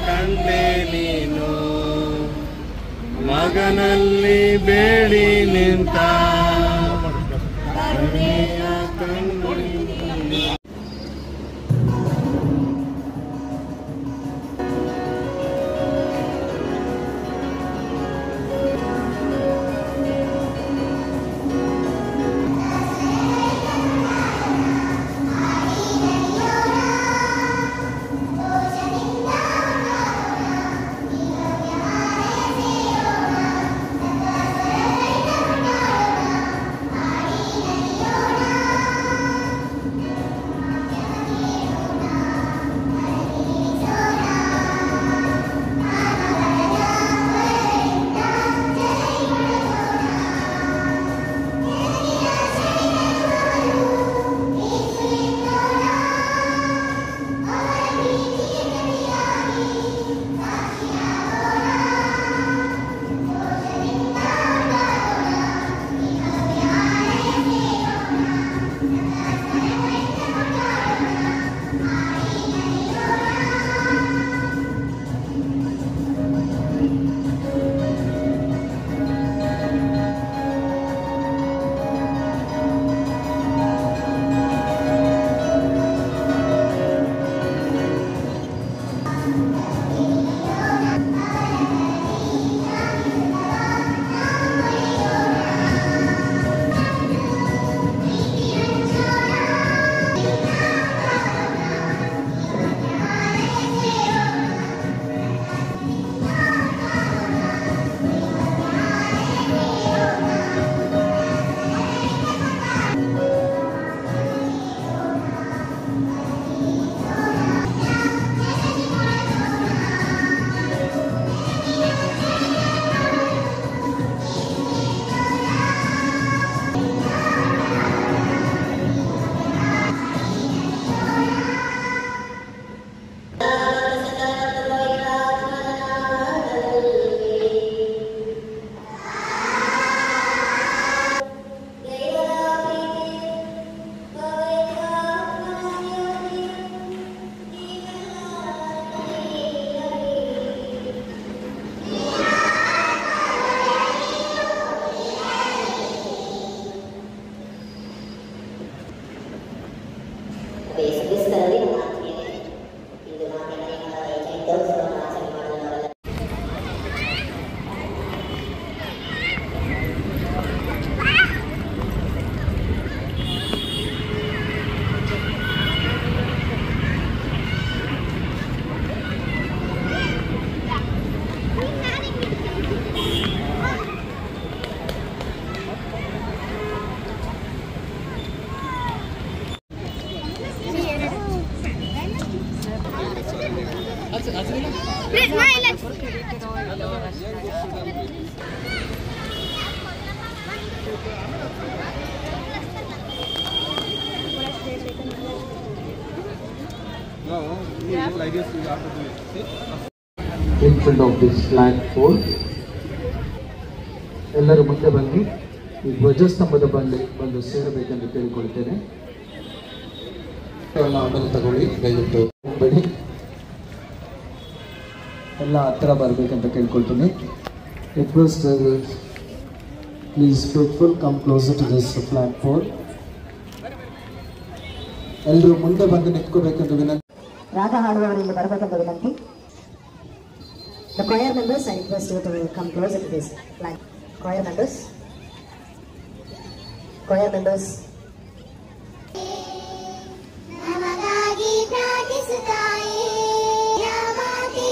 ಕಂಡೆ ನೀನು ಮಗನಲ್ಲಿ ಬೇಡಿ ನಿಂತ In front of this flag pole, ಎಲ್ಲರೂ ಮುಂದೆ ಬನ್ನಿ. ಈ ಧ್ವಜಸ್ತಂಭದ ಬಂದು ಸೇರಬೇಕೆಂದು ಕೇಳಿಕೊಳ್ತೇನೆ. ಆಮೇಲೆ ತಗೊಳ್ಳಿ, ದಯವಿಟ್ಟು ಬನ್ನಿ. ಎಲ್ಲ ಹತ್ತಿರ ಬರಬೇಕಂತ ಕೇಳ್ಕೊಳ್ತೀನಿ. Request please faithful come closer to this flag pole. ಎಲ್ಲರೂ ಮುಂದೆ ಬಂದು ನಿಂತ್ಕೋಬೇಕೆಂದು ವಿನಂತಿ. ರಾಗ ಹಾಡುವವರು ಇಲ್ಲಿ ಬರಬೇಕೆಂದು ವಿನಂತಿ. The choir members, I request you to come closer to this flag. Choir members. ನಮಗಾಗಿ ಪ್ರಾರ್ಥಿಸುತ್ತಾಯೇ ಯಾವಾಗೆ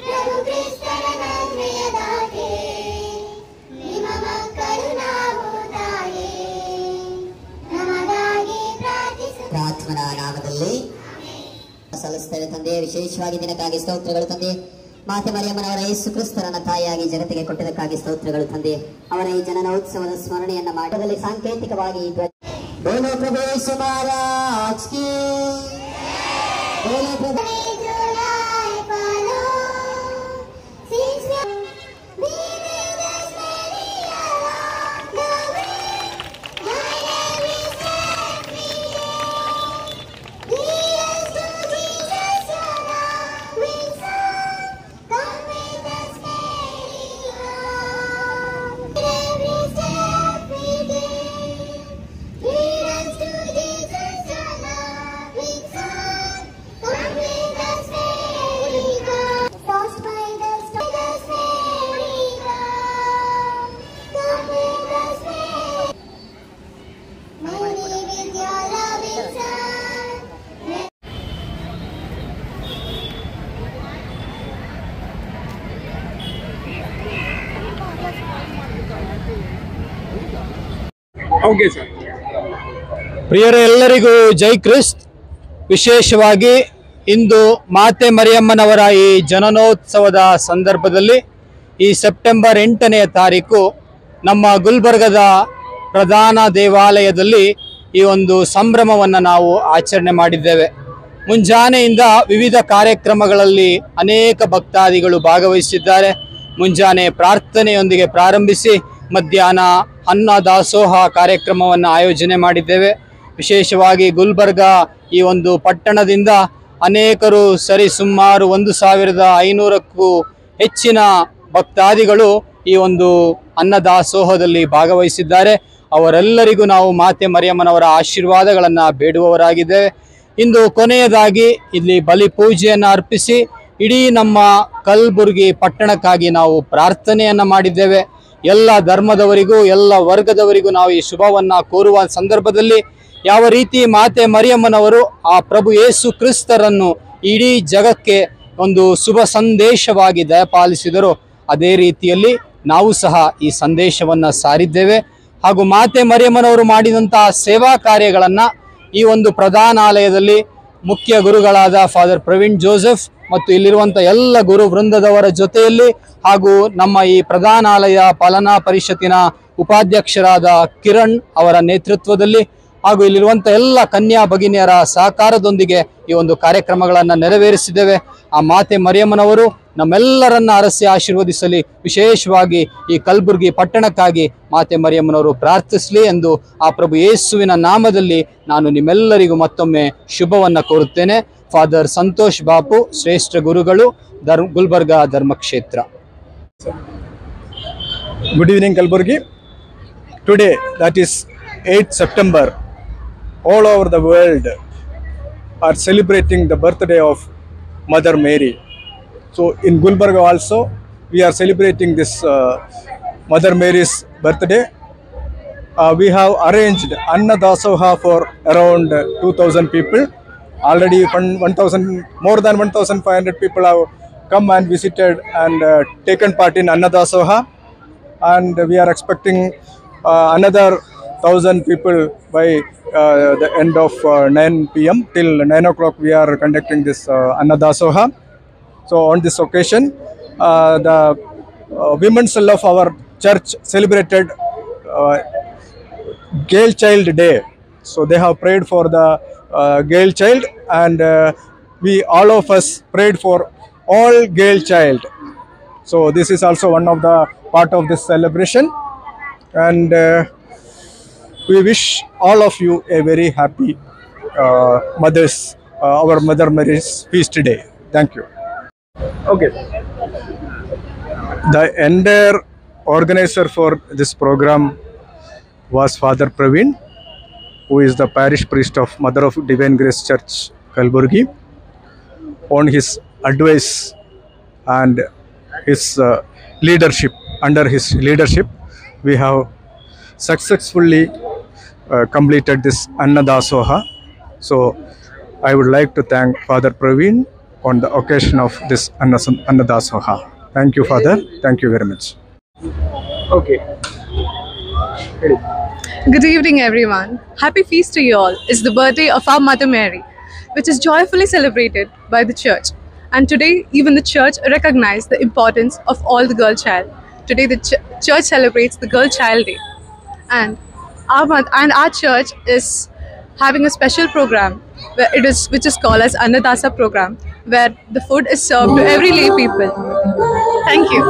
ಪ್ರಭು ಕ್ರಿಸ್ತನ ನನ್ಮೆಯದಾಗೆ ನಿಮ್ಮ ಮಕ್ಕಳು ನಾವು ತಾಯೇ ನಮಗಾಗಿ ಪ್ರಾರ್ಥಿಸುತ್ತಾಯೇ. ಪ್ರಾರ್ಥನಾ ನಾಮದಲ್ಲಿ ಸಲ್ಲಿಸ್ತೇವೆ ತಂದೆ. ವಿಶೇಷವಾಗಿ ದಿನಕ್ಕಾಗಿ ಸ್ತೋತ್ರಗಳು ತಂದೆ. ಮಾತೆ ಮರಿಯಮ್ಮನವರ ಯೇಸು ಕ್ರಿಸ್ತರನ್ನ ತಾಯಿಯಾಗಿ ಜಗತ್ತಿಗೆ ಕೊಟ್ಟಿದ್ದಕ್ಕಾಗಿ ಸ್ತೋತ್ರಗಳು ತಂದೆ. ಅವರ ಈ ಜನನೋತ್ಸವದ ಸ್ಮರಣೆಯನ್ನ ಮಾಡದಲ್ಲಿ ಸಾಂಕೇತಿಕವಾಗಿ ಬೋಲೋ ಪ್ರಭು ಯೇಸು ಮಹಾರಾಜ್ ಕಿ, ಬೋಲೋ ಪ್ರಭು. ಪ್ರಿಯರೇ, ಎಲ್ಲರಿಗೂ ಜೈ ಕ್ರಿಸ್ತ್. ವಿಶೇಷವಾಗಿ ಇಂದು ಮಾತೆ ಮರಿಯಮ್ಮನವರ ಈ ಜನನೋತ್ಸವದ ಸಂದರ್ಭದಲ್ಲಿ ಈ ಸೆಪ್ಟೆಂಬರ್ 8ನೇ ತಾರೀಕು ನಮ್ಮ ಗುಲ್ಬರ್ಗದ ಪ್ರಧಾನ ದೇವಾಲಯದಲ್ಲಿ ಈ ಒಂದು ಸಂಭ್ರಮವನ್ನು ನಾವು ಆಚರಣೆ ಮಾಡಿದ್ದೇವೆ. ಮುಂಜಾನೆಯಿಂದ ವಿವಿಧ ಕಾರ್ಯಕ್ರಮಗಳಲ್ಲಿ ಅನೇಕ ಭಕ್ತಾದಿಗಳು ಭಾಗವಹಿಸಿದ್ದಾರೆ. ಮುಂಜಾನೆ ಪ್ರಾರ್ಥನೆಯೊಂದಿಗೆ ಪ್ರಾರಂಭಿಸಿ ಮಧ್ಯಾಹ್ನ ಅನ್ನ ದಾಸೋಹ ಕಾರ್ಯಕ್ರಮವನ್ನು ಆಯೋಜನೆ ಮಾಡಿದ್ದೇವೆ. ವಿಶೇಷವಾಗಿ ಗುಲ್ಬರ್ಗ ಈ ಒಂದು ಪಟ್ಟಣದಿಂದ ಅನೇಕರು ಸುಮಾರು 1500ಕ್ಕೂ ಹೆಚ್ಚಿನ ಭಕ್ತಾದಿಗಳು ಈ ಒಂದು ಅನ್ನದಾಸೋಹದಲ್ಲಿ ಭಾಗವಹಿಸಿದ್ದಾರೆ. ಅವರೆಲ್ಲರಿಗೂ ನಾವು ಮಾತೆ ಮರಿಯಮ್ಮನವರ ಆಶೀರ್ವಾದಗಳನ್ನು ಬೇಡುವವರಾಗಿದ್ದೇವೆ. ಇಂದು ಕೊನೆಯದಾಗಿ ಇಲ್ಲಿ ಬಲಿ ಪೂಜೆಯನ್ನು ಅರ್ಪಿಸಿ ಇಡೀ ನಮ್ಮ ಕಲಬುರಗಿ ಪಟ್ಟಣಕ್ಕಾಗಿ ನಾವು ಪ್ರಾರ್ಥನೆಯನ್ನು ಮಾಡಿದ್ದೇವೆ. ಎಲ್ಲ ಧರ್ಮದವರಿಗೂ ಎಲ್ಲ ವರ್ಗದವರಿಗೂ ನಾವು ಈ ಶುಭವನ್ನು ಕೋರುವ ಸಂದರ್ಭದಲ್ಲಿ ಯಾವ ರೀತಿ ಮಾತೆ ಮರಿಯಮ್ಮನವರು ಆ ಪ್ರಭು ಯೇಸು ಕ್ರಿಸ್ತರನ್ನು ಇಡೀ ಜಗಕ್ಕೆ ಒಂದು ಶುಭ ಸಂದೇಶವಾಗಿ ದಯಪಾಲಿಸಿದರೋ ಅದೇ ರೀತಿಯಲ್ಲಿ ನಾವು ಸಹ ಈ ಸಂದೇಶವನ್ನು ಸಾರಿದ್ದೇವೆ. ಹಾಗೂ ಮಾತೆ ಮರಿಯಮ್ಮನವರು ಮಾಡಿದಂತಹ ಸೇವಾ ಕಾರ್ಯಗಳನ್ನು ಈ ಒಂದು ಪ್ರಧಾನಾಲಯದಲ್ಲಿ ಮುಖ್ಯ ಗುರುಗಳಾದ ಫಾದರ್ ಪ್ರವೀಣ್ ಜೋಸೆಫ್ ಮತ್ತು ಇಲ್ಲಿರುವಂಥ ಎಲ್ಲ ಗುರು ವೃಂದದವರ ಜೊತೆಯಲ್ಲಿ ಹಾಗೂ ನಮ್ಮ ಈ ಪ್ರಧಾನಾಲಯ ಪಾಲನಾ ಪರಿಷತ್ತಿನ ಉಪಾಧ್ಯಕ್ಷರಾದ ಕಿರಣ್ ಅವರ ನೇತೃತ್ವದಲ್ಲಿ ಹಾಗೂ ಇಲ್ಲಿರುವಂಥ ಎಲ್ಲ ಕನ್ಯಾ ಭಗಿನಿಯರ ಸಹಕಾರದೊಂದಿಗೆ ಈ ಒಂದು ಕಾರ್ಯಕ್ರಮಗಳನ್ನು ನೆರವೇರಿಸಿದ್ದೇವೆ. ಆ ಮಾತೆ ಮರಿಯಮ್ಮನವರು ನಮ್ಮೆಲ್ಲರನ್ನ ಅರಸಿ ಆಶೀರ್ವದಿಸಲಿ. ವಿಶೇಷವಾಗಿ ಈ ಕಲಬುರಗಿ ಪಟ್ಟಣಕ್ಕಾಗಿ ಮಾತೆ ಮರಿಯಮ್ಮನವರು ಪ್ರಾರ್ಥಿಸಲಿ ಎಂದು ಆ ಪ್ರಭು ಯೇಸುವಿನ ನಾಮದಲ್ಲಿ ನಾನು ನಿಮ್ಮೆಲ್ಲರಿಗೂ ಮತ್ತೊಮ್ಮೆ ಶುಭವನ್ನು ಕೋರುತ್ತೇನೆ. ಫಾದರ್ ಸಂತೋಷ್ ಬಾಪು, ಶ್ರೇಷ್ಠ ಗುರುಗಳು, Gulbarga ಧರ್ಮಕ್ಷೇತ್ರ. Good evening, Kalburgi. Today, that is 8th September, all over the world are celebrating the birthday of Mother Mary. So in Gulbarga also, we are celebrating this Mother Mary's birthday. We have arranged Anna Dasoha for around 2,000 people. Already more than 1,500 people have come and visited and taken part in Anna Dasoha. And we are expecting another 1,000 people by the end of 9 p.m. till 9 o'clock we are conducting this Anna Dasoha. So on this occasion, the women's cell of our church celebrated Girl Child Day. So they have prayed for the girl child, and we all of us prayed for all girl child. So this is also one of the part of this celebration, and we wish all of you a very happy our Mother Mary's feast day. Thank you. Okay. The entire organizer for this program was Father Praveen, who is the parish priest of Mother of Divine Grace Church, Kalburgi. On his advice and his leadership, under his leadership, we have successfully completed this Annadasoha. So I would like to thank Father Praveen on the occasion of this Annadasoha. Thank you, Father. Thank you very much. Okay. Good evening, everyone. Happy feast to you all. It's the birthday of our Mother Mary, which is joyfully celebrated by the church. And today, even the church recognized the importance of all the girl child. Today, the church celebrates the Girl Child Day. And our church is having a special program which is called as Annadasa program, where the food is served to every lay people. Thank you.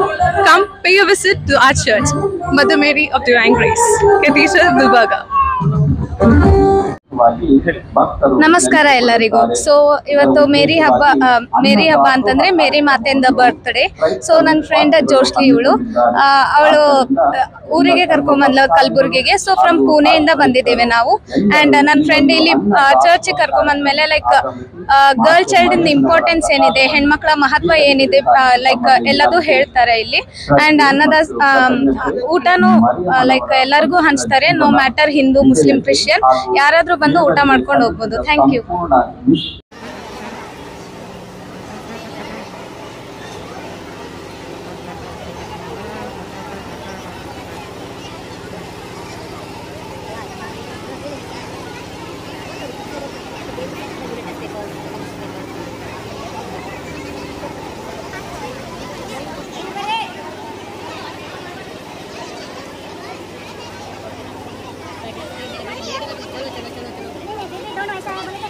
Come pay a visit to our church, Mother Mary of Divine Grace, Cathedral, Gulbarga. ನಮಸ್ಕಾರ ಎಲ್ಲರಿಗೂ. So ಇವತ್ತು ಮೇರಿ ಹಬ್ಬ ಅಂತಂದ್ರೆ ಮೇರಿ ಮಾತೆಯಿಂದ birthday. So ನನ್ನ friend ಜೋಶ್ಲಿ ಅವಳು ಊರಿಗೆ ಕರ್ಕೊಂಬಂದ್ಲ ಕಲಬುರ್ಗಿಗೆ. So from ಪುಣೆಯಿಂದ ಬಂದಿದ್ದೇವೆ ನಾವು. ಅಂಡ್ ನನ್ನ ಫ್ರೆಂಡ್ ಇಲ್ಲಿ ಚರ್ಚ್ ಕರ್ಕೊಂಬಂದ್ಮೇಲೆ ಲೈಕ್ ಗರ್ಲ್ ಚೈಲ್ಡ್ ಇಂದ ಇಂಪಾರ್ಟೆನ್ಸ್ ಏನಿದೆ, ಹೆಣ್ಮಕ್ಳ ಮಹತ್ವ ಏನಿದೆ, ಲೈಕ್ ಎಲ್ಲದೂ ಹೇಳ್ತಾರೆ ಇಲ್ಲಿ. ಅಂಡ್ ಊಟನೂ ಲೈಕ್ ಎಲ್ಲರಿಗೂ ಹಂಚ್ತಾರೆ, no matter Hindu Muslim Christian, ಯಾರಾದ್ರೂ ಬಂದು ಊಟ ಮಾಡ್ಕೊಂಡು ಹೋಗ್ಬೋದು. Thank you. दोनों ऐसा है बोले